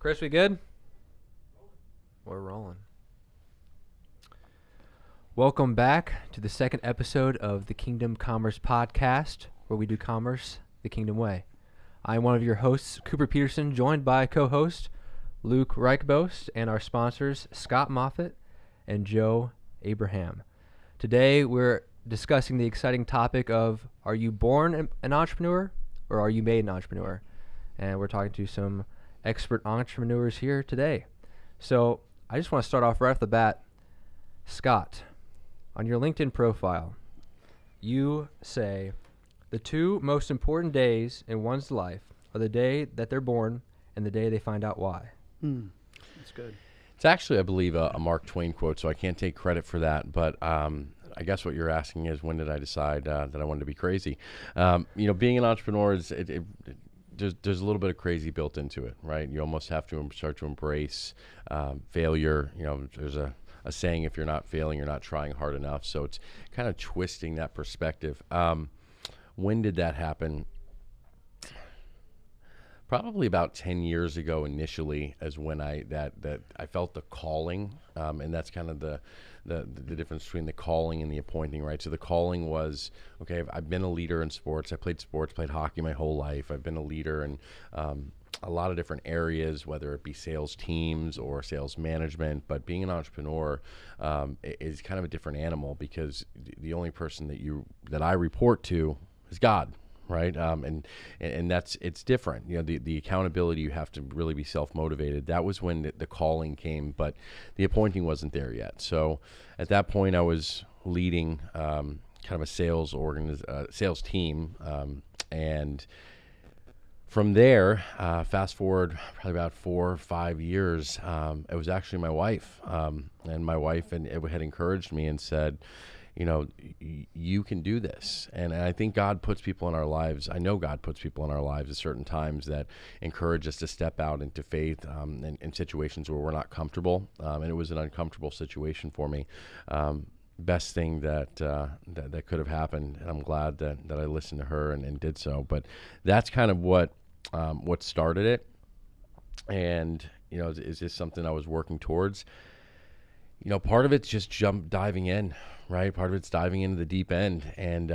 Chris, we good? We're rolling. Welcome back to the second episode of the Kingdom Kommerce podcast, where we do commerce the kingdom way. I'm one of your hosts, Cooper Peterson, joined by co-host Luke Reichbost and our sponsors, Scott Moffitt and Joe Abraham. Today, we're discussing the exciting topic of, are you born an entrepreneur or are you made an entrepreneur? And we're talking to some expert entrepreneurs here today. So I just want to start off right off the bat. Scott, on your LinkedIn profile, you say the two most important days in one's life are the day that they're born and the day they find out why. That's good. It's actually, I believe, a Mark Twain quote, so I can't take credit for that. But I guess what you're asking is, when did I decide that I wanted to be crazy? Being an entrepreneur is there's a little bit of crazy built into it, right? You almost have to start to embrace failure. There's a saying, if you're not failing, you're not trying hard enough. So it's kind of twisting that perspective. When did that happen? Probably about 10 years ago initially is when I felt the calling, and that's kind of the difference between the calling and the appointing, right? So the calling was, okay, I've been a leader in sports. I played sports, played hockey my whole life. I've been a leader in a lot of different areas, whether it be sales teams or sales management. But being an entrepreneur is kind of a different animal, because the only person that I report to is God. Right. And it's different. The accountability, you have to really be self-motivated. That was when the calling came, but the appointing wasn't there yet. So at that point I was leading kind of a sales team. And from there, fast forward probably about 4 or 5 years, it was actually my wife. And my wife had encouraged me and said, you can do this. And I think God puts people in our lives. I know God puts people in our lives at certain times that encourage us to step out into faith in situations where we're not comfortable. And it was an uncomfortable situation for me. Best thing that could have happened. And I'm glad that I listened to her and did so. But that's kind of what started it. And, is this something I was working towards? Part of it's just diving in, right? Part of it's diving into the deep end and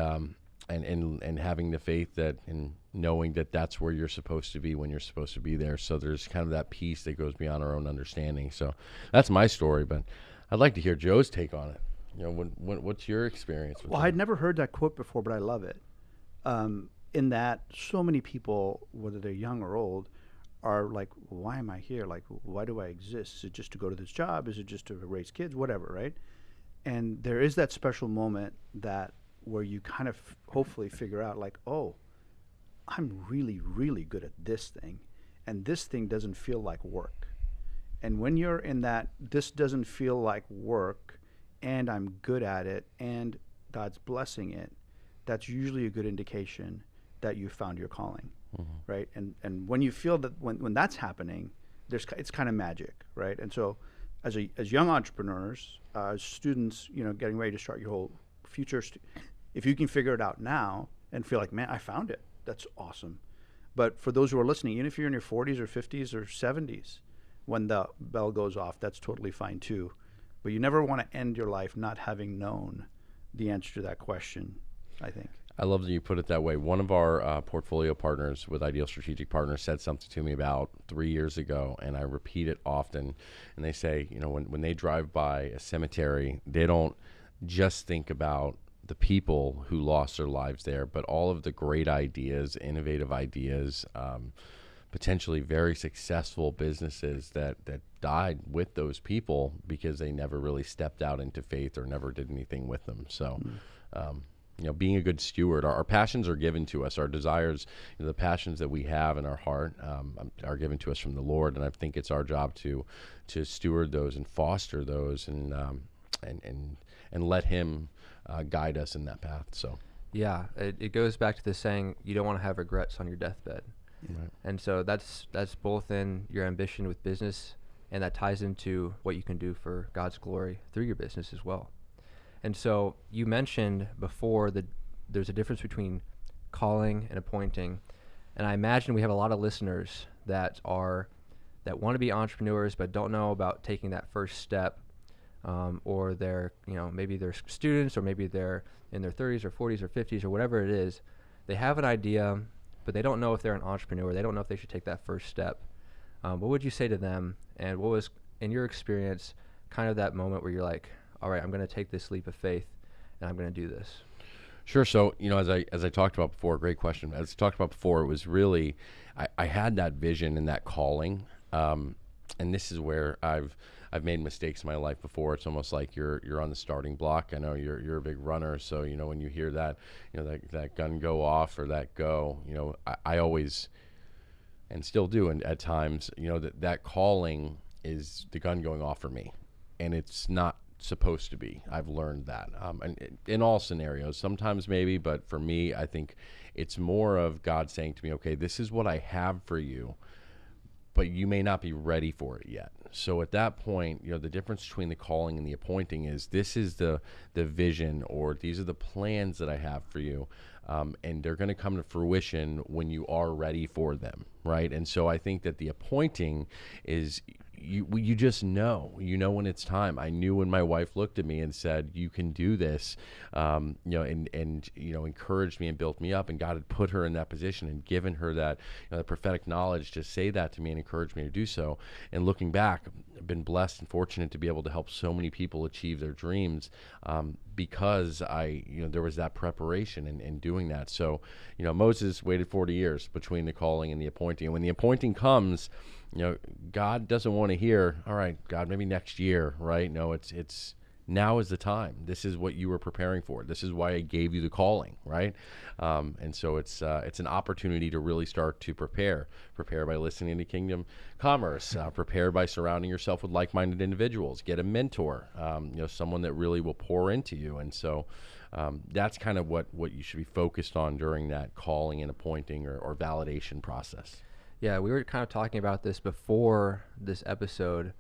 having the faith that, and knowing that that's where you're supposed to be when you're supposed to be there. So there's kind of that piece that goes beyond our own understanding. So that's my story, but I'd like to hear Joe's take on it. What's your experience with that? I'd never heard that quote before, but I love it. In that so many people, whether they're young or old, are like, why am I here? Like, why do I exist? Is it just to go to this job? Is it just to raise kids? Whatever, right? And there is that special moment where you kind of hopefully figure out, like, oh, I'm really, really good at this thing, and this thing doesn't feel like work. And when you're in that, this doesn't feel like work, and I'm good at it, and God's blessing it, that's usually a good indication that you found your calling. Mm-hmm. Right. And when you feel that when that's happening, it's kind of magic. Right. And so as young entrepreneurs, students, getting ready to start your whole future, if you can figure it out now and feel like, man, I found it, that's awesome. But for those who are listening, even if you're in your 40s or 50s or 70s, when the bell goes off, that's totally fine too. But you never want to end your life not having known the answer to that question, I think. I love that you put it that way. One of our portfolio partners with Ideal Strategic Partners said something to me about 3 years ago, and I repeat it often. And they say, when they drive by a cemetery, they don't just think about the people who lost their lives there, but all of the great ideas, innovative ideas, potentially very successful businesses that died with those people because they never really stepped out into faith or never did anything with them. So, being a good steward, our passions are given to us. Our desires, the passions that we have in our heart are given to us from the Lord. And I think it's our job to steward those and foster those and let Him guide us in that path. So, yeah, it goes back to the saying, you don't want to have regrets on your deathbed. Right. And so that's both in your ambition with business, and that ties into what you can do for God's glory through your business as well. And so you mentioned before that there's a difference between calling and appointing. And I imagine we have a lot of listeners that want to be entrepreneurs but don't know about taking that first step, or they're, maybe they're students, or maybe they're in their 30s or 40s or 50s or whatever it is. They have an idea, but they don't know if they're an entrepreneur. They don't know if they should take that first step. What would you say to them? And what was, in your experience, kind of that moment where you're like, all right, I'm going to take this leap of faith and I'm going to do this? Sure. So, as I talked about before, great question. As I talked about before, it was really, I had that vision and that calling. And this is where I've made mistakes in my life before. It's almost like you're on the starting block. I know you're a big runner, so when you hear that, that gun go off or that go, I always, and still do, and at times, that calling is the gun going off for me, and it's not supposed to be. I've learned that, and in all scenarios, sometimes maybe, but for me, I think it's more of God saying to me, okay, this is what I have for you, but you may not be ready for it yet. So at that point, the difference between the calling and the appointing is, this is the vision, or these are the plans that I have for you, and they're going to come to fruition when you are ready for them, right? And so I think that the appointing is, you just know when it's time. I knew when my wife looked at me and said, you can do this, and encouraged me and built me up, and God had put her in that position and given her that, the prophetic knowledge to say that to me and encourage me to do so. And looking back, I've been blessed and fortunate to be able to help so many people achieve their dreams, because there was that preparation in doing that. So, Moses waited 40 years between the calling and the appointing. And when the appointing comes, God doesn't want to hear, all right, God, maybe next year, right? No, it's now is the time. This is what you were preparing for. This is why I gave you the calling, right? And so it's an opportunity to really start to prepare by listening to Kingdom Kommerce, prepare by surrounding yourself with like-minded individuals, get a mentor, someone that really will pour into you. And so that's kind of what you should be focused on during that calling and appointing or validation process. Yeah, we were kind of talking about this before this episode,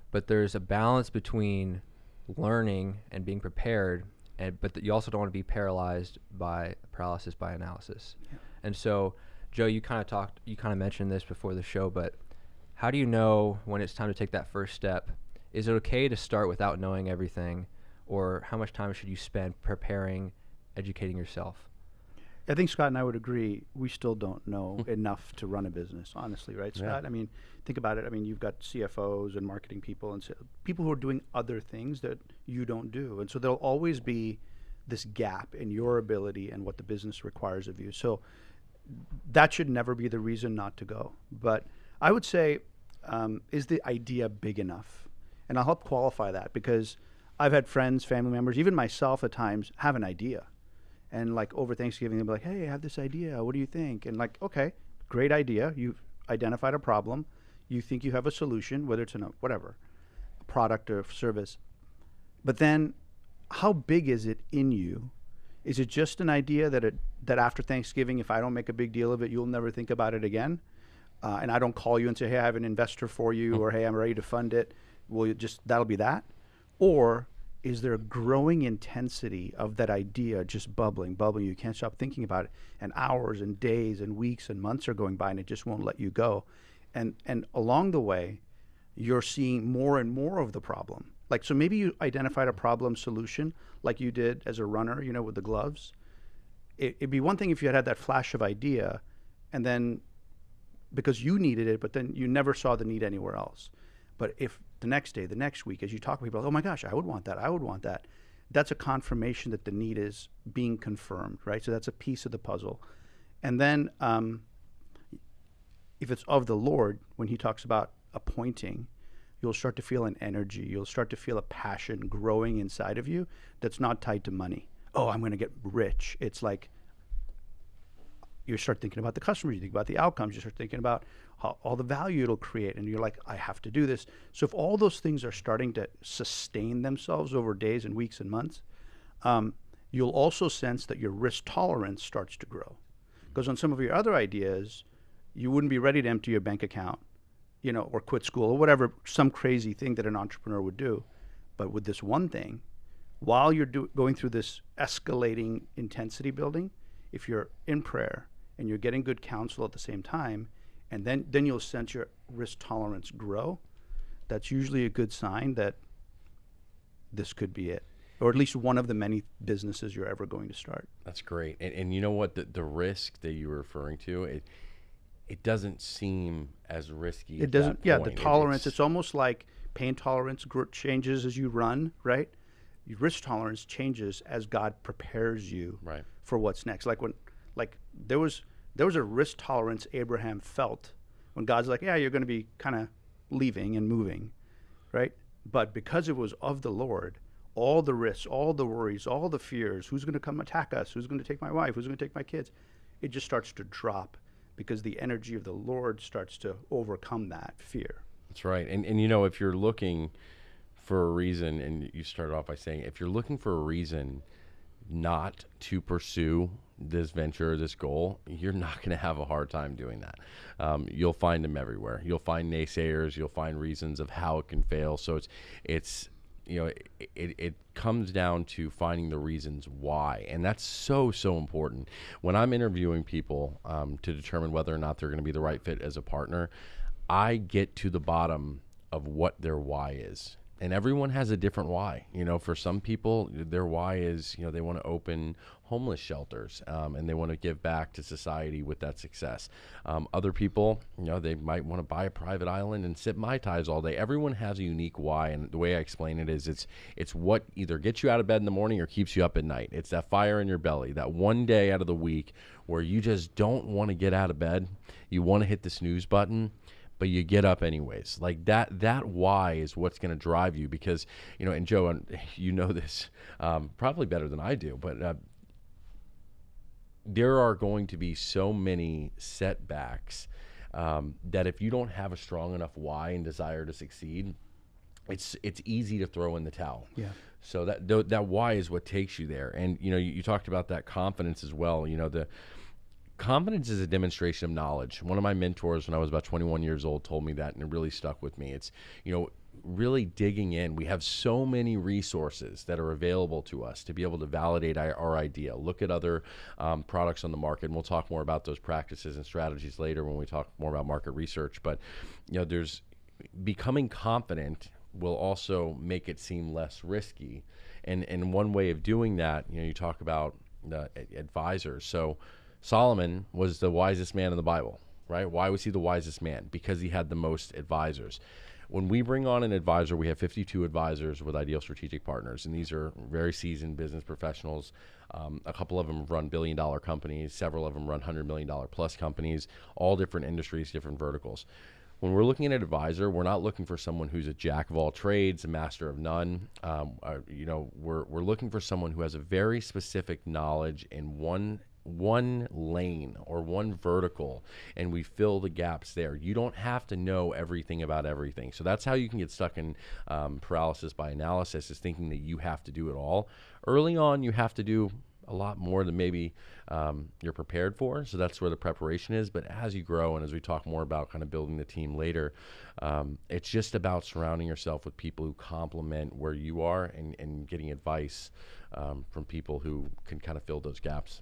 but there's a balance between learning and being prepared, but you also don't want to be paralysis by analysis. Yeah. And so, Joe, you kind of mentioned this before the show, but how do you know when it's time to take that first step? Is it okay to start without knowing everything, or how much time should you spend preparing, educating yourself? I think Scott and I would agree, we still don't know enough to run a business, honestly, right, Scott? Yeah. I mean, think about it. I mean, you've got CFOs and marketing people and people who are doing other things that you don't do. And so there'll always be this gap in your ability and what the business requires of you. So that should never be the reason not to go. But I would say, is the idea big enough? And I'll help qualify that, because I've had friends, family members, even myself at times, have an idea. And like over Thanksgiving, they'll be like, hey, I have this idea. What do you think? And like, okay, great idea. You've identified a problem. You think you have a solution, whether it's a product or service. But then how big is it in you? Is it just an idea that after Thanksgiving, if I don't make a big deal of it, you'll never think about it again? And I don't call you and say, hey, I have an investor for you, or hey, I'm ready to fund it. That'll be that? Or is there a growing intensity of that idea just bubbling? You can't stop thinking about it, and hours and days and weeks and months are going by, and it just won't let you go. And along the way, you're seeing more and more of the problem. Like, so maybe you identified a problem solution like you did as a runner, with the gloves. It'd be one thing if you had that flash of idea, and then because you needed it, but then you never saw the need anywhere else. But if the next day, the next week, as you talk to people, oh my gosh, I would want that. That's a confirmation that the need is being confirmed, right? So that's a piece of the puzzle. And then if it's of the Lord, when he talks about appointing, you'll start to feel an energy. You'll start to feel a passion growing inside of you that's not tied to money. Oh, I'm going to get rich. It's like you start thinking about the customers, you think about the outcomes, you start thinking about all the value it'll create, and you're like, I have to do this. So if all those things are starting to sustain themselves over days and weeks and months, you'll also sense that your risk tolerance starts to grow. Because on some of your other ideas, you wouldn't be ready to empty your bank account, or quit school or whatever, some crazy thing that an entrepreneur would do. But with this one thing, while you're going through this escalating intensity building, if you're in prayer and you're getting good counsel at the same time, and then you'll sense your risk tolerance grow. That's usually a good sign that this could be it, or at least one of the many businesses you're ever going to start. That's great. And you know what? The risk that you were referring to, it doesn't seem as risky. It doesn't. Yeah, the tolerance. It's almost like pain tolerance changes as you run, right? Your risk tolerance changes as God prepares you for what's next. Like there was a risk tolerance Abraham felt when God's like, yeah, you're going to be kind of leaving and moving, right? But because it was of the Lord, all the risks, all the worries, all the fears, who's going to come attack us? Who's going to take my wife? Who's going to take my kids? It just starts to drop because the energy of the Lord starts to overcome that fear. That's right. And you know, if you're looking for a reason, and you started off by saying, if you're looking for a reason not to pursue this venture, this goal, you're not going to have a hard time doing that. You'll find them everywhere. You'll find naysayers. You'll find reasons of how it can fail. So it's you know, it comes down to finding the reasons why. And that's so important. When I'm interviewing people to determine whether or not they're going to be the right fit as a partner, I get to the bottom of what their why is. And everyone has a different why. You know, for some people, their why is, you know, they want to open homeless shelters and they want to give back to society with that success. Other people, you know, they might want to buy a private island and sip Mai Tais all day. Everyone has a unique why. And the way I explain it is it's what either gets you out of bed in the morning or keeps you up at night. It's that fire in your belly, that one day out of the week where you just don't want to get out of bed. You want to hit the snooze button, but you get up anyways. Like that why is what's going to drive you, because, you know, and Joe, you know this probably better than I do, but there are going to be so many setbacks that if you don't have a strong enough why and desire to succeed, it's easy to throw in the towel. Yeah. So that why is what takes you there. And, you know, you talked about that confidence as well. You know, the confidence is a demonstration of knowledge. One of my mentors when I was about 21 years old told me that, and it really stuck with me. It's, you know, really digging in. We have so many resources that are available to us to be able to validate our idea, look at other products on the market, and we'll talk more about those practices and strategies later when we talk more about market research. But, you know, there's becoming confident will also make it seem less risky. And one way of doing that, you know, you talk about the advisors. So Solomon was the wisest man in the Bible, right? Why was he the wisest man? Because he had the most advisors. When we bring on an advisor, we have 52 advisors with Ideal Strategic Partners, and these are very seasoned business professionals. A couple of them run billion-dollar companies. Several of them run $100 million plus companies, all different industries, different verticals. When we're looking at an advisor, we're not looking for someone who's a jack of all trades, a master of none. You know, we're looking for someone who has a very specific knowledge in one lane or one vertical, and we fill the gaps there. You don't have to know everything about everything. So that's how you can get stuck in paralysis by analysis, is thinking that you have to do it all. Early on, you have to do a lot more than maybe you're prepared for. So that's where the preparation is. But as you grow, and as we talk more about kind of building the team later, it's just about surrounding yourself with people who complement where you are, and getting advice from people who can kind of fill those gaps.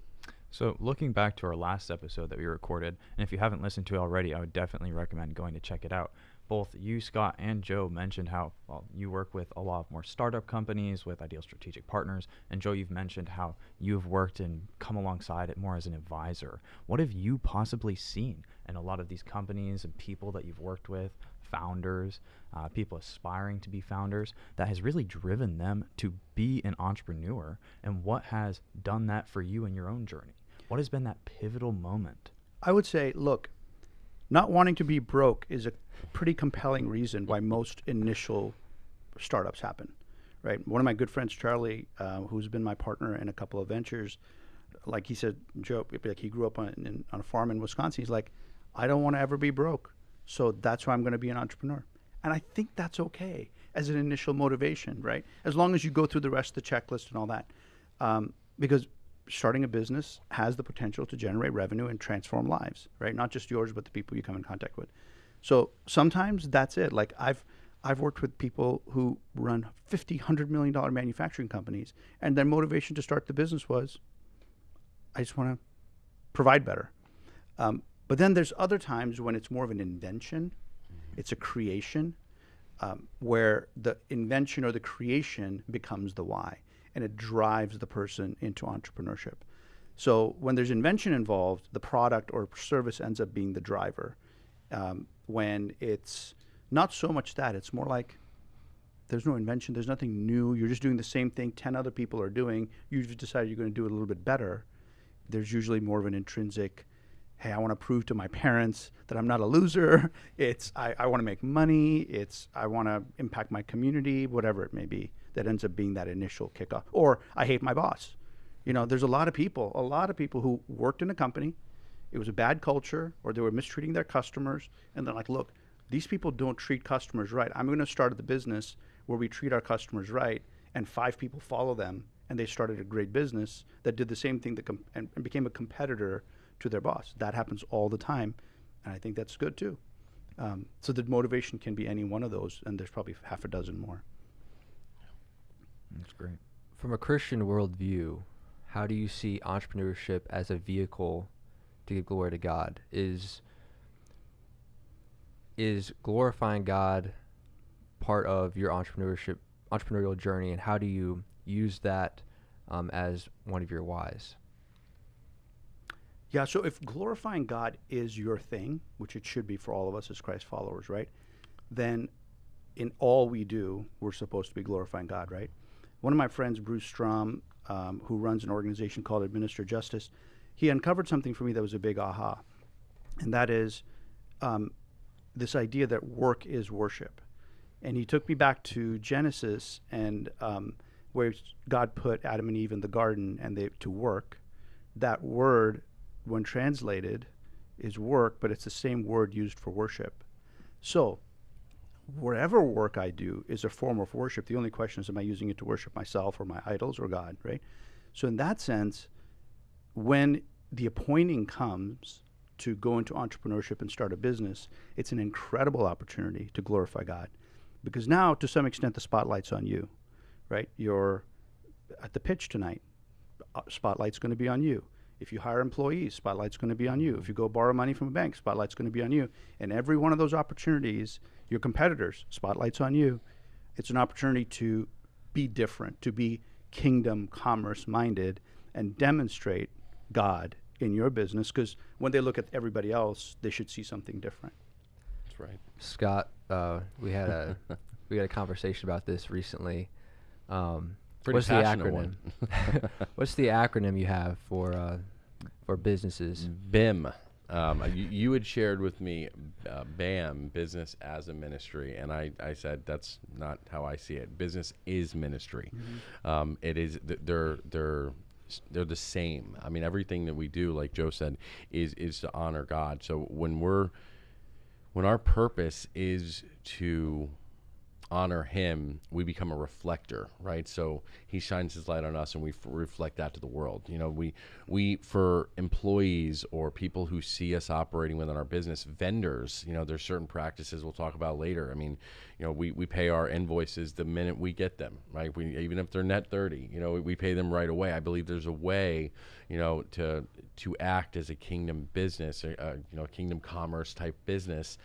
So looking back to our last episode that we recorded, and if you haven't listened to it already, I would definitely recommend going to check it out. Both you, Scott, and Joe mentioned how, well, you work with a lot more startup companies with Ideal Strategic Partners. And Joe, you've mentioned how you've worked and come alongside it more as an advisor. What have you possibly seen in a lot of these companies and people that you've worked with, founders, people aspiring to be founders, that has really driven them to be an entrepreneur? And what has done that for you in your own journey? What has been that pivotal moment? I would say, look, not wanting to be broke is a pretty compelling reason why most initial startups happen, right? One of my good friends, Charlie, who's been my partner in a couple of ventures, like he said, Joe, like he grew up on a farm in Wisconsin. He's like, I don't want to ever be broke, so that's why I'm going to be an entrepreneur. And I think that's okay as an initial motivation, right? As long as you go through the rest of the checklist and all that, because starting a business has the potential to generate revenue and transform lives, right? Not just yours, but the people you come in contact with. So sometimes that's it. Like I've worked with people who run $50-100 million manufacturing companies, and their motivation to start the business was, I just want to provide better. But then there's other times when it's more of an invention, it's a creation, where the invention or the creation becomes the why, and it drives the person into entrepreneurship. So when there's invention involved, the product or service ends up being the driver. When it's not so much that, it's more like there's no invention, there's nothing new, you're just doing the same thing 10 other people are doing, you just decided you're going to do it a little bit better. There's usually more of an intrinsic, hey, I want to prove to my parents that I'm not a loser. It's, I want to make money. It's, I want to impact my community, whatever it may be, that ends up being that initial kickoff. Or I hate my boss. You know, there's a lot of people who worked in a company, it was a bad culture, or they were mistreating their customers, and they're like, look, these people don't treat customers right. I'm going to start the business where we treat our customers right, and 5 people follow them, and they started a great business that did the same thing and became a competitor to their boss. That happens all the time, and I think that's good too. So the motivation can be any one of those, and there's probably half a dozen more. That's great. From a Christian worldview, how do you see entrepreneurship as a vehicle to give glory to God? Is glorifying God part of your entrepreneurial journey, and how do you use that as one of your whys? Yeah, so if glorifying God is your thing, which it should be for all of us as Christ followers, right? Then in all we do, we're supposed to be glorifying God, right? One of my friends, Bruce Strom, who runs an organization called Administer Justice, he uncovered something for me that was a big aha. And that is this idea that work is worship. And he took me back to Genesis, and where God put Adam and Eve in the garden and they to work. That word, when translated, is work, but it's the same word used for worship. So wherever work I do is a form of worship. The only question is, am I using it to worship myself or my idols or God, right? So in that sense, when the appointing comes to go into entrepreneurship and start a business, it's an incredible opportunity to glorify God. Because now, to some extent, the spotlight's on you, right? You're at the pitch tonight, spotlight's going to be on you. If you hire employees, spotlight's going to be on you. If you go borrow money from a bank, spotlight's going to be on you. And every one of those opportunities, your competitors, spotlight's on you. It's an opportunity to be different, to be Kingdom Kommerce minded, and demonstrate God in your business, because when they look at everybody else, they should see something different. That's right. Scott, we had a conversation about this recently. What's the acronym? What's the acronym you have for businesses? BIM. You had shared with me BAM, Business as a Ministry, and I said that's not how I see it. Business is ministry. Mm-hmm. It is they're the same. I mean, everything that we do, like Joe said, is to honor God. So when our purpose is to honor him, we become a reflector, right? So he shines his light on us, and we reflect that to the world. You know, we for employees or people who see us operating within our business, vendors, you know, there's certain practices we'll talk about later. I mean, you know, we pay our invoices the minute we get them, right? Even if they're net 30, you know, we pay them right away. I believe there's a way, you know, to act as a kingdom business, you know, Kingdom Kommerce type business,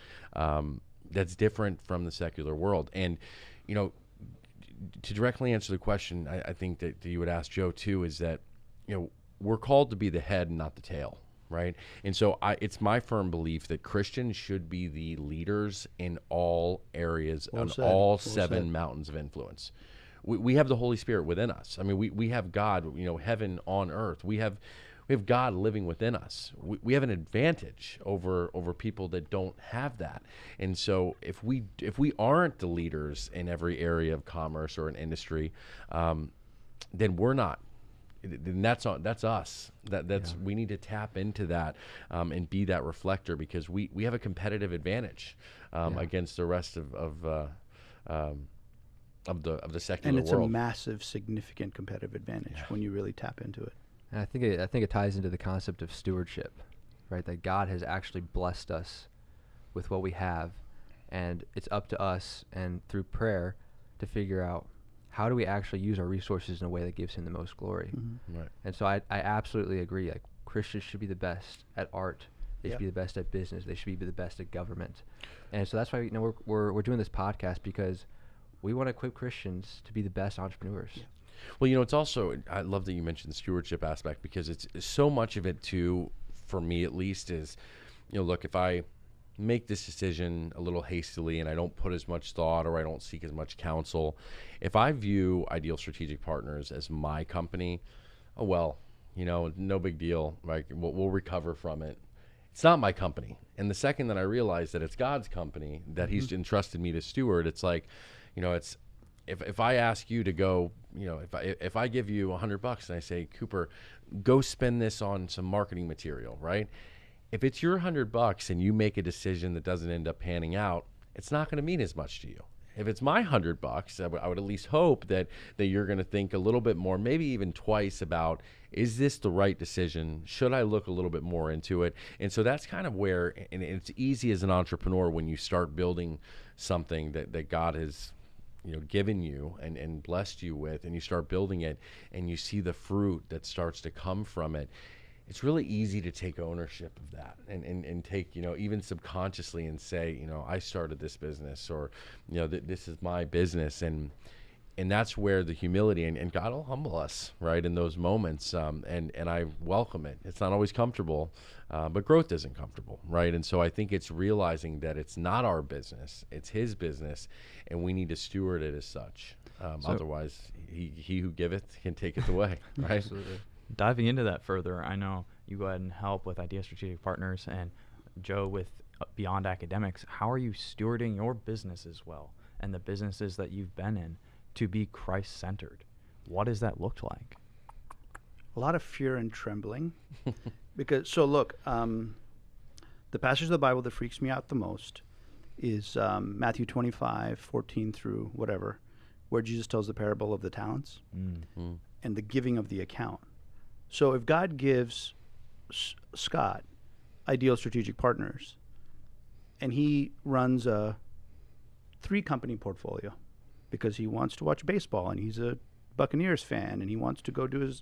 that's different from the secular world. And, you know, to directly answer the question, I think that you would ask Joe too, is that, you know, we're called to be the head and not the tail, right? And so it's my firm belief that Christians should be the leaders in all areas, on all 7 mountains of influence. We have the Holy Spirit within us. I mean, we have God, you know, heaven on earth. We have God living within us. We have an advantage over people that don't have that. And so if we aren't the leaders in every area of commerce or an industry, then we're not. Then that's us. We need to tap into that and be that reflector, because we have a competitive advantage against the rest of the secular world. And it's a massive, significant competitive advantage when you really tap into it. And I think it ties into the concept of stewardship, right? That God has actually blessed us with what we have, and it's up to us and through prayer to figure out how do we actually use our resources in a way that gives him the most glory. Mm-hmm. Right. And so I absolutely agree. Like, Christians should be the best at art They Yeah. should be the best at business. They should be the best at government. And so that's why we're doing this podcast, because we want to equip Christians to be the best entrepreneurs. Yeah. Well, it's also, I love that you mentioned the stewardship aspect, because it's so much of it too, for me at least, is, look, if I make this decision a little hastily and I don't put as much thought, or I don't seek as much counsel, if I view Ideal Strategic Partners as my company, oh, well, no big deal. Like, we'll recover from it. It's not my company. And the second that I realize that it's God's company that He's entrusted me to steward, it's like, it's, if I ask you to go, if I give you $100 and I say, Cooper, go spend this on some marketing material, right? If it's your $100 and you make a decision that doesn't end up panning out, it's not going to mean as much to you. If it's my $100, I would at least hope that you're going to think a little bit more, maybe even twice, about, is this the right decision? Should I look a little bit more into it? And so that's kind of where, and it's easy as an entrepreneur when you start building something that God has given you and blessed you with, and you start building it and you see the fruit that starts to come from it. It's really easy to take ownership of that and take, even subconsciously, and say, I started this business, or, this is my business. And that's where the humility, and God will humble us, right, in those moments. And I welcome it. It's not always comfortable, but growth isn't comfortable, right? And so I think it's realizing that it's not our business, it's His business, and we need to steward it as such. Otherwise, he who giveth can taketh away, right? Absolutely. Diving into that further, I know you go ahead and help with Idea Strategic Partners, and Joe with Beyond Academics. How are you stewarding your business as well, and the businesses that you've been in, to be Christ-centered? What does that look like? A lot of fear and trembling. Because, so look, the passage of the Bible that freaks me out the most is Matthew 25:14 through whatever, where Jesus tells the parable of the talents and the giving of the account. So if God gives Scott Ideal Strategic Partners, and he runs a 3-company portfolio because he wants to watch baseball and he's a Buccaneers fan and he wants to go do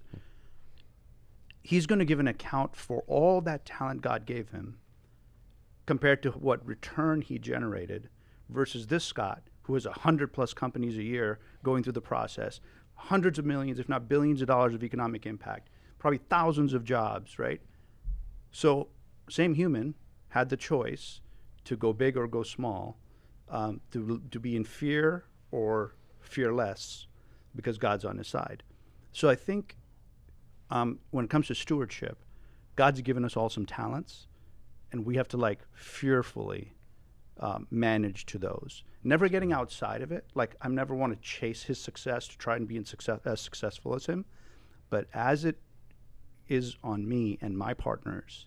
he's going to give an account for all that talent God gave him compared to what return he generated, versus this Scott, who has 100+ companies a year going through the process, hundreds of millions, if not billions of dollars of economic impact, probably thousands of jobs, right? So same human had the choice to go big or go small, to be in fear or fearless, because God's on his side. So I think when it comes to stewardship, God's given us all some talents, and we have to fearfully manage to those. Never getting outside of it. I never want to chase his success to try and be as successful as him. But as it is on me and my partners,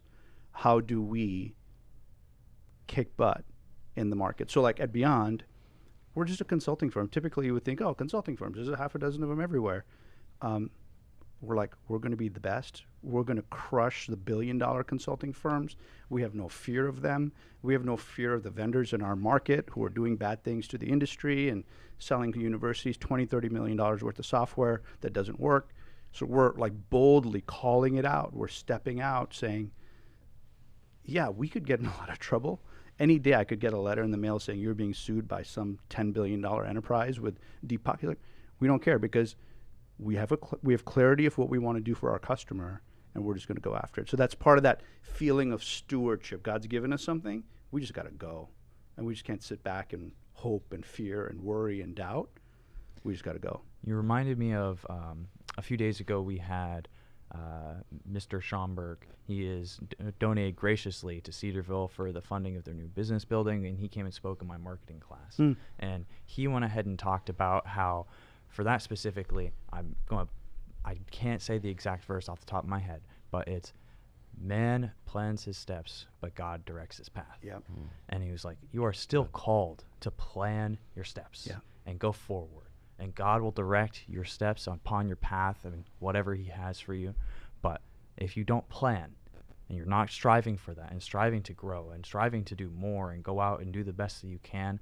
how do we kick butt in the market? So at Beyond, we're just a consulting firm. Typically you would think, consulting firms, there's a half a dozen of them everywhere. We're going to be the best. We're going to crush the billion-dollar consulting firms. We have no fear of them. We have no fear of the vendors in our market who are doing bad things to the industry and selling to universities $20-30 million worth of software that doesn't work. So we're boldly calling it out. We're stepping out saying, yeah, we could get in a lot of trouble. Any day I could get a letter in the mail saying you're being sued by some $10 billion enterprise with deep pockets. We don't care, because we have clarity of what we want to do for our customer, and we're just going to go after it. So that's part of that feeling of stewardship. God's given us something. We just got to go, and we just can't sit back and hope and fear and worry and doubt. We just got to go. You reminded me of a few days ago we had Mr. Schomburg. He is donated graciously to Cedarville for the funding of their new business building, and he came and spoke in my marketing class. And he went ahead and talked about how, for that specifically, I can't say the exact verse off the top of my head, but it's, man plans his steps, but God directs his path. Yep. And he was like, you are still called to plan your steps and go forward. And God will direct your steps upon your path and whatever he has for you. But if you don't plan and you're not striving for that and striving to grow and striving to do more and go out and do the best that you can,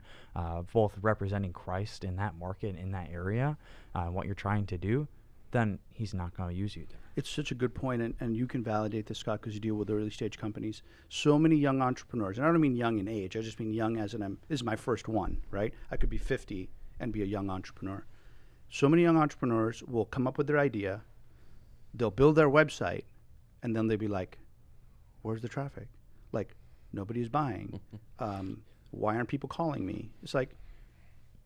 both representing Christ in that market, in that area, what you're trying to do, then he's not going to use you there. It's such a good point, and you can validate this, Scott, because you deal with early stage companies. So many young entrepreneurs, and I don't mean young in age, I just mean young as in this is my first one, right? I could be 50 and be a young entrepreneur. So many young entrepreneurs will come up with their idea, they'll build their website, and then they'll be like, where's the traffic? Like, nobody's buying. Why aren't people calling me? It's like,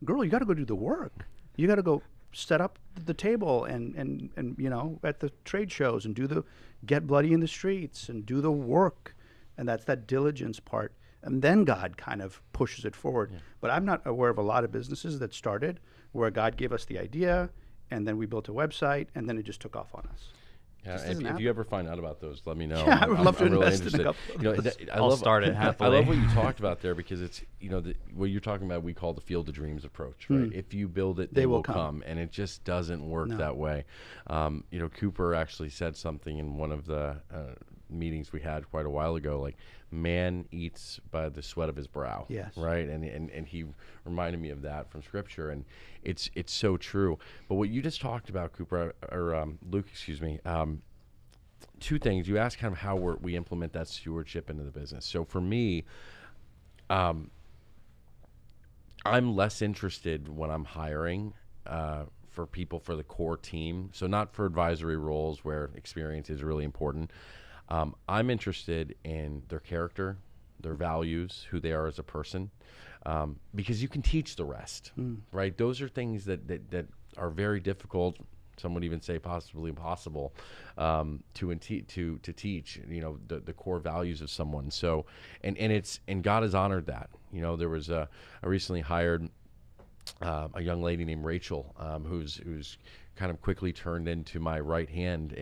girl, you got to go do the work. You got to go set up the table and you know, at the trade shows and get bloody in the streets and do the work. And that's that diligence part. And then God kind of pushes it forward. Yeah. But I'm not aware of a lot of businesses that started where God gave us the idea and then we built a website and then it just took off on us. Yeah, if you ever find out about those, let me know. Yeah, I would love to really invest in a couple of those. I'll start it happily. I love what you talked about there because it's, you know, what you're talking about we call the field of dreams approach, right? If you build it, they will come. And it just doesn't work that way. You know, Cooper actually said something in one of the meetings we had quite a while ago, like, man eats by the sweat of his brow. Yes. Right? And he reminded me of that from Scripture, and it's so true. But what you just talked about, Cooper, or Luke, excuse me, two things. You asked kind of how we implement that stewardship into the business. So for me, I'm less interested when I'm hiring for people for the core team. So not for advisory roles where experience is really important. I'm interested in their character, their values, who they are as a person, because you can teach the rest, right? Those are things that are very difficult. Some would even say possibly impossible to teach. You know, the core values of someone. So, and God has honored that. You know, there was I recently hired a young lady named Rachel, who's kind of quickly turned into my right hand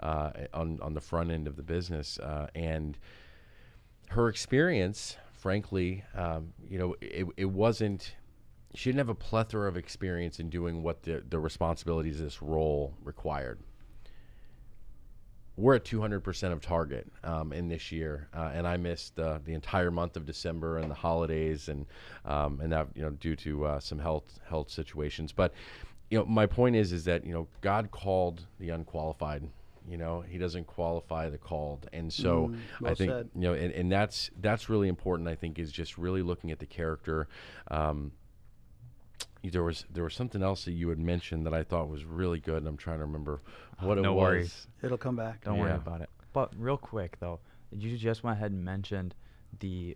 on the front end of the business, and her experience, frankly, you know, it wasn't. She didn't have a plethora of experience in doing what the responsibilities of this role required. We're at 200% of target in this year, and I missed the entire month of December and the holidays, and that, you know, due to some health situations. But, you know, my point is that, you know, God called the unqualified. You know, He doesn't qualify the called, and so well I think said. You know, and that's really important. I think is just really looking at the character. There was something else that you had mentioned that I thought was really good, and I'm trying to remember what it was. No worries. It'll come back. Don't worry about it. But real quick though, you just went ahead and mentioned you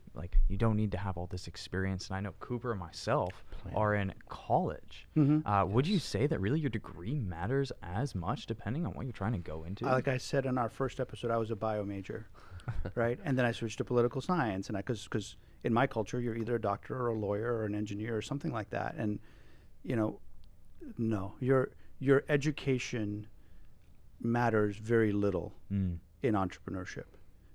don't need to have all this experience, and I know Cooper and myself are in college. Would you say that really your degree matters as much depending on what you're trying to go into? Like I said in our first episode, I was a bio major, right? And then I switched to political science, and because in my culture, you're either a doctor or a lawyer or an engineer or something like that. And you know, no, your education matters very little in entrepreneurship.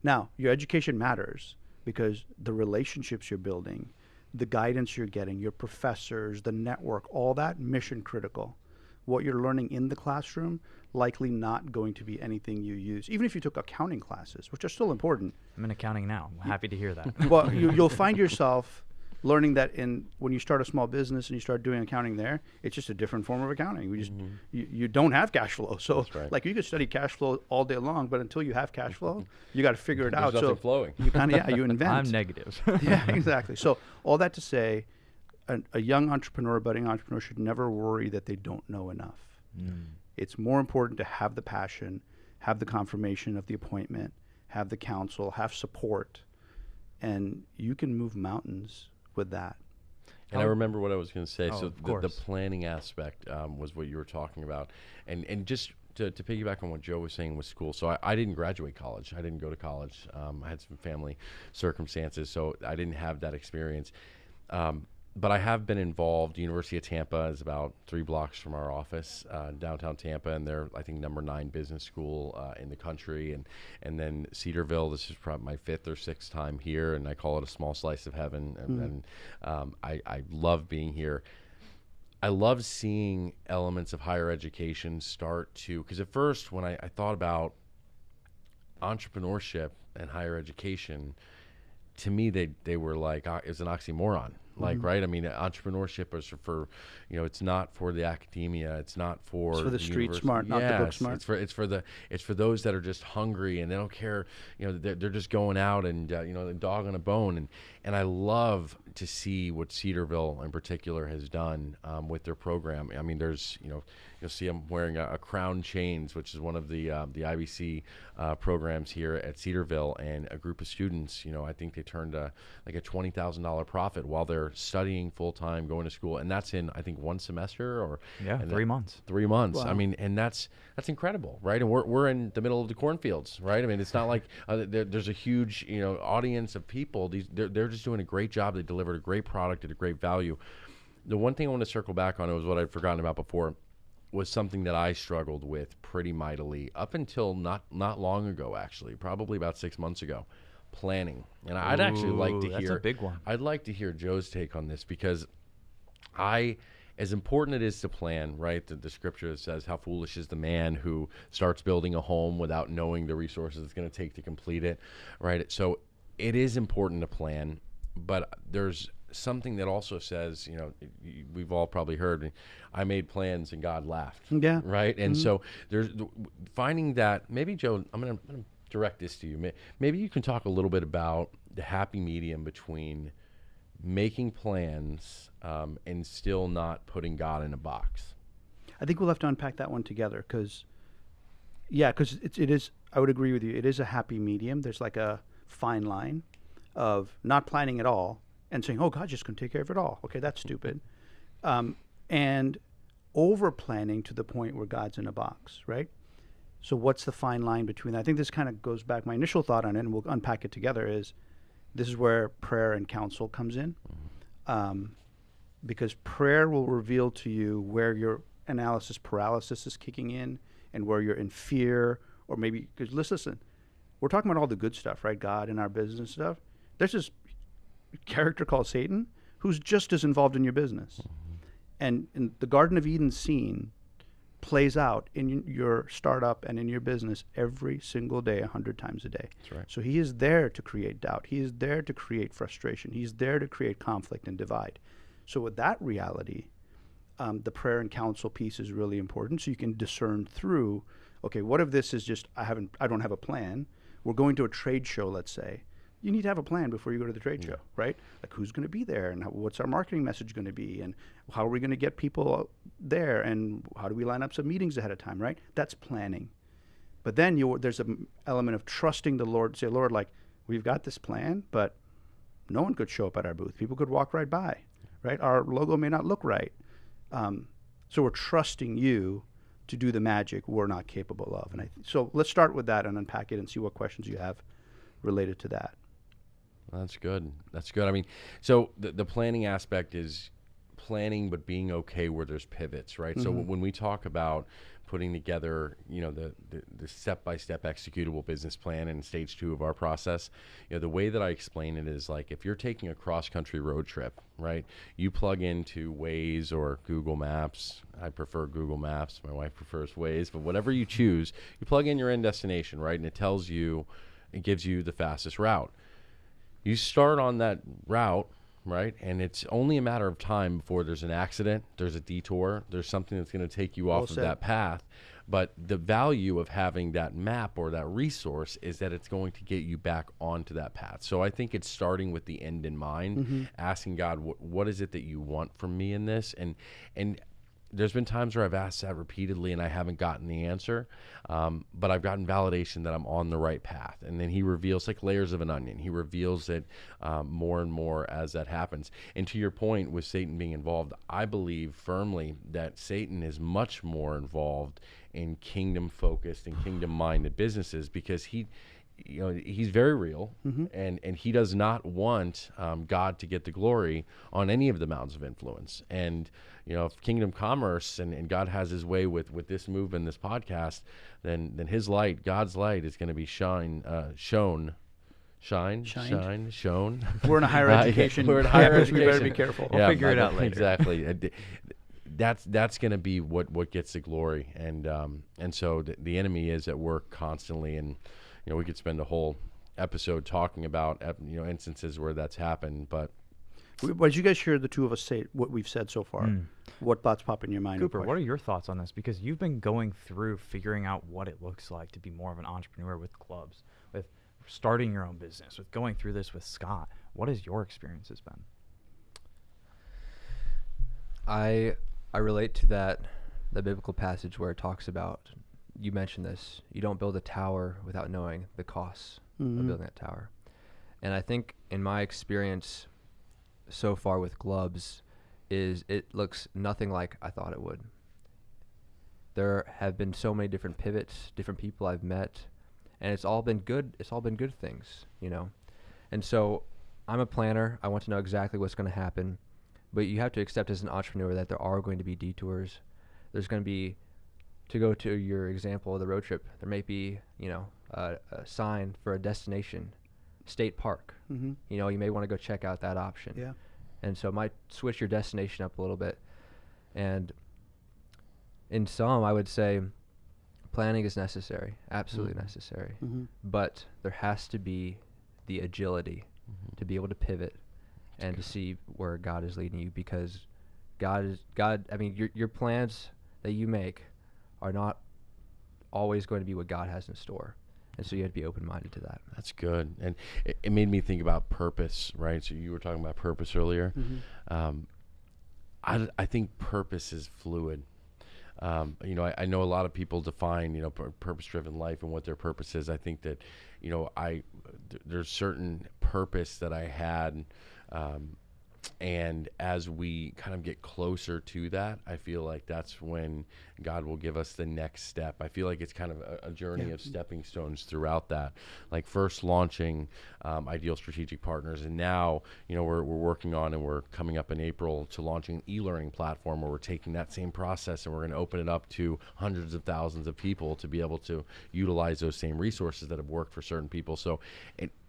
Now, your education matters because the relationships you're building, the guidance you're getting, your professors, the network, all that mission critical. What you're learning in the classroom, likely not going to be anything you use, even if you took accounting classes, which are still important. I'm in accounting now. I'm happy to hear that. Well, you'll find yourself learning that when you start a small business and you start doing accounting there, it's just a different form of accounting. We just you don't have cash flow, so right. Like you could study cash flow all day long, but until you have cash flow, you got to figure it out. There's nothing flowing. You kind of you invent. I'm negative. Yeah, exactly. So all that to say, a young entrepreneur, budding entrepreneur, should never worry that they don't know enough. It's more important to have the passion, have the confirmation of the appointment, have the counsel, have support, and you can move mountains with that. And I remember what I was going to say. Oh, So of the planning aspect was what you were talking about. And just to piggyback on what Joe was saying with school. So I didn't graduate college. I didn't go to college. I had some family circumstances, so I didn't have that experience. But I have been involved. University of Tampa is about 3 blocks from our office, downtown Tampa, and they're, I think, #9 business school in the country. And then Cedarville, this is probably my 5th or 6th time here, and I call it a small slice of heaven. And I love being here. I love seeing elements of higher education start to, because at first when I thought about entrepreneurship and higher education, to me, they were like, it's an oxymoron, Like, right? I mean, entrepreneurship is for, it's not for the academia. It's not for It's for the street university. smart, not the book Yes, smart. it's for those that are just hungry and they don't care. They're just going out and the dog on a bone. And I love to see what Cedarville in particular has done with their program. I mean, there's you'll see them wearing a Crown Chains, which is one of the IBC programs here at Cedarville, and a group of students. I think they turned like a $20,000 profit while they're studying full time, going to school, and that's in I think one semester or 3 months. 3 months. Wow. I mean, and that's incredible, right? And we're in the middle of the cornfields, right? I mean, it's not like there's a huge audience of people. They're just doing a great job. They delivered a great product at a great value. The one thing I want to circle back on, it was what I'd forgotten about before, was something that I struggled with pretty mightily up until not long ago, actually, probably about 6 months ago. Planning. And I'd actually like to hear. That's a big one. I'd like to hear Joe's take on this, because as important it is to plan, right? The scripture says, how foolish is the man who starts building a home without knowing the resources it's going to take to complete it, right? So it is important to plan, but there's something that also says, we've all probably heard, I made plans and God laughed. Yeah. Right. And so there's finding that. Maybe Joe, I'm going to direct this to you. Maybe you can talk a little bit about the happy medium between making plans and still not putting God in a box. I think we'll have to unpack that one together, because it is, I would agree with you, it is a happy medium. There's like a fine line of not planning at all and saying, oh, God's just going to take care of it all. Okay, that's stupid. And over planning to the point where God's in a box, right? So what's the fine line between that? I think this kind of goes back, my initial thought on it, and we'll unpack it together, is this is where prayer and counsel comes in. Because prayer will reveal to you where your analysis paralysis is kicking in and where you're in fear, or maybe, because listen, we're talking about all the good stuff, right? God and our business stuff. There's this character called Satan who's just as involved in your business. And in the Garden of Eden scene plays out in your startup and in your business every single day, 100 times a day. That's right. So he is there to create doubt. He is there to create frustration. He's there to create conflict and divide. So with that reality, the prayer and counsel piece is really important, so you can discern through, okay, what if this is just, I don't have a plan. We're going to a trade show, let's say. You need to have a plan before you go to the trade show, right? Like, who's going to be there, and what's our marketing message going to be, and how are we going to get people there, and how do we line up some meetings ahead of time, right? That's planning. But then there's an element of trusting the Lord. Say, Lord, like, we've got this plan, but no one could show up at our booth. People could walk right by, right? Our logo may not look right. So we're trusting you to do the magic we're not capable of. And so let's start with that and unpack it and see what questions you have related to that. That's good. That's good. I mean, so the planning aspect is planning, but being okay where there's pivots, right? So when we talk about putting together, the step-by-step executable business plan in stage 2 of our process, the way that I explain it is like, if you're taking a cross-country road trip, right? You plug into Waze or Google Maps. I prefer Google Maps. My wife prefers Waze, but whatever you choose, you plug in your end destination, right? And it gives you the fastest route. You start on that route, right? And it's only a matter of time before there's an accident, there's a detour, there's something that's going to take you off of that path. But the value of having that map or that resource is that it's going to get you back onto that path. So I think it's starting with the end in mind, asking God, what is it that you want from me in this? And there's been times where I've asked that repeatedly and I haven't gotten the answer, but I've gotten validation that I'm on the right path. And then he reveals, like layers of an onion, he reveals it more and more as that happens. And to your point with Satan being involved, I believe firmly that Satan is much more involved in kingdom-focused and kingdom-minded businesses, because he's very real, and he does not want God to get the glory on any of the mountains of influence. And if Kingdom Kommerce and God has his way with this move and this podcast, then his light, God's light, is going to be shown. We're in a higher education. We're in higher education. We better be careful. We'll figure it out later. Exactly. That's going to be what gets the glory, and so the enemy is at work constantly, and we could spend a whole episode talking about instances where that's happened, but As you guys hear the two of us say what we've said so far, what thoughts pop in your mind? Cooper, what are your thoughts on this? Because you've been going through figuring out what it looks like to be more of an entrepreneur with clubs, with starting your own business, with going through this with Scott. What has your experiences been? I relate to the biblical passage where it talks about, you mentioned this, you don't build a tower without knowing the costs of building that tower. And I think in my experience so far with Glubs is it looks nothing like I thought it would. There have been so many different pivots, different people I've met, and it's all been good. It's all been good things, you know. And so I'm a planner. I want to know exactly what's going to happen, but you have to accept as an entrepreneur that there are going to be detours. There's going to be, to go to your example of the road trip, there may be, you know, a sign for a destination, state park. You know, you may want to go check out that option. Yeah. And so it might switch your destination up a little bit. And in some, I would say planning is necessary, absolutely necessary. But there has to be the agility to be able to pivot and to see where God is leading you, because God, I mean, your plans that you make are not always going to be what God has in store. And so you have to be open-minded to that. That's good. And it made me think about purpose, right? So you were talking about purpose earlier. I think purpose is fluid. You know, I know a lot of people define, you know, purpose-driven life and what their purpose is. I think that, you know, there's certain purpose that I had, and as we kind of get closer to that, I feel like that's when God will give us the next step. I feel like it's kind of a journey of stepping stones throughout that. Like first launching Ideal Strategic Partners, and now, you know, we're working on, and we're coming up in April to launching an e-learning platform where we're taking that same process and we're going to open it up to hundreds of thousands of people to be able to utilize those same resources that have worked for certain people. So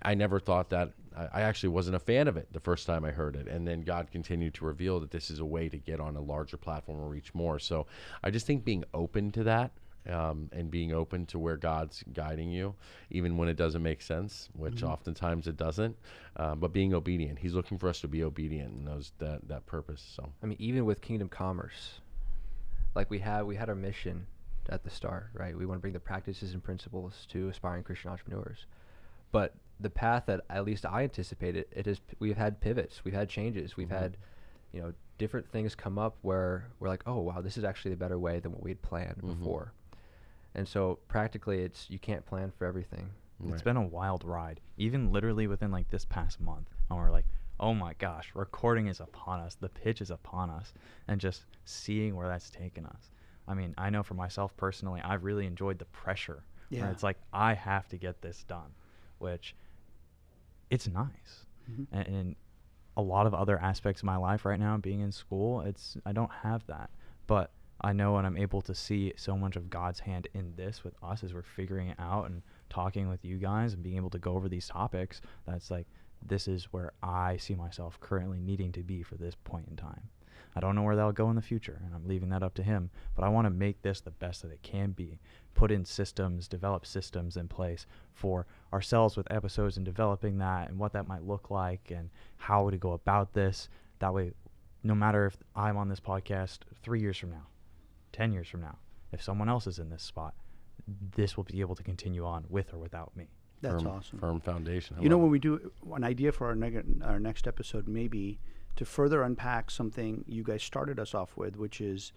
I never thought that. I actually wasn't a fan of it the first time I heard it. And then God continued to reveal that this is a way to get on a larger platform and reach more. So I just think being open to that, and being open to where God's guiding you, even when it doesn't make sense, which oftentimes it doesn't, but being obedient. He's looking for us to be obedient and knows that purpose. So I mean, even with Kingdom Kommerce, like we had our mission at the start, right? We want to bring the practices and principles to aspiring Christian entrepreneurs. But the path that at least I anticipated, we've had pivots, we've had changes, we've had, you know, different things come up where we're like, oh wow, this is actually a better way than what we had planned before. And so practically you can't plan for everything. It's been a wild ride, even literally within like this past month, and we're like, oh my gosh, recording is upon us, the pitch is upon us, and just seeing where that's taken us. I mean, I know for myself personally, I've really enjoyed the pressure. Where it's like, I have to get this done, which it's nice. And a lot of other aspects of my life right now, being in school, I don't have that. But I know, and I'm able to see so much of God's hand in this with us as we're figuring it out and talking with you guys and being able to go over these topics. That's like, this is where I see myself currently needing to be for this point in time. I don't know where that'll go in the future, and I'm leaving that up to him, but I want to make this the best that it can be. Put in systems, develop systems in place for ourselves with episodes and developing that and what that might look like and how to go about this. That way, no matter if I'm on this podcast 3 years from now, 10 years from now, if someone else is in this spot, this will be able to continue on with or without me. That's awesome. Firm foundation. You know, when we do an idea for our next episode, maybe to further unpack something you guys started us off with, which is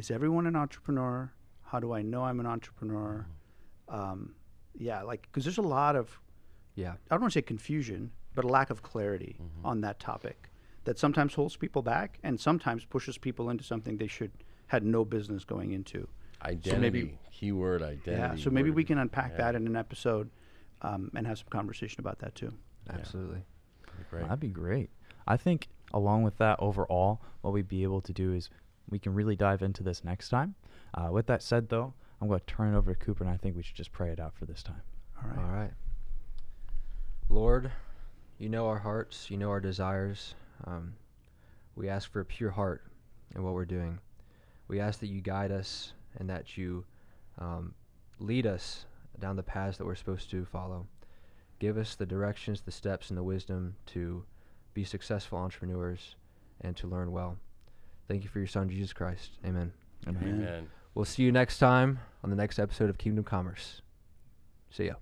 everyone an entrepreneur? How do I know I'm an entrepreneur? Because there's a lot of, I don't want to say confusion, but a lack of clarity on that topic that sometimes holds people back and sometimes pushes people into something they had no business going into. Identity, keyword identity. Yeah, so maybe we can unpack that in an episode and have some conversation about that too. Absolutely. Great. That'd be great. I think along with that, overall, what we'd be able to do is we can really dive into this next time. With that said, though, I'm going to turn it over to Cooper, and I think we should just pray it out for this time. All right. Lord, you know our hearts, you know our desires. We ask for a pure heart in what we're doing. We ask that you guide us and that you lead us down the paths that we're supposed to follow. Give us the directions, the steps, and the wisdom to be successful entrepreneurs, and to learn well. Thank you for your Son, Jesus Christ. Amen. Amen. Amen. We'll see you next time on the next episode of Kingdom Kommerce. See ya.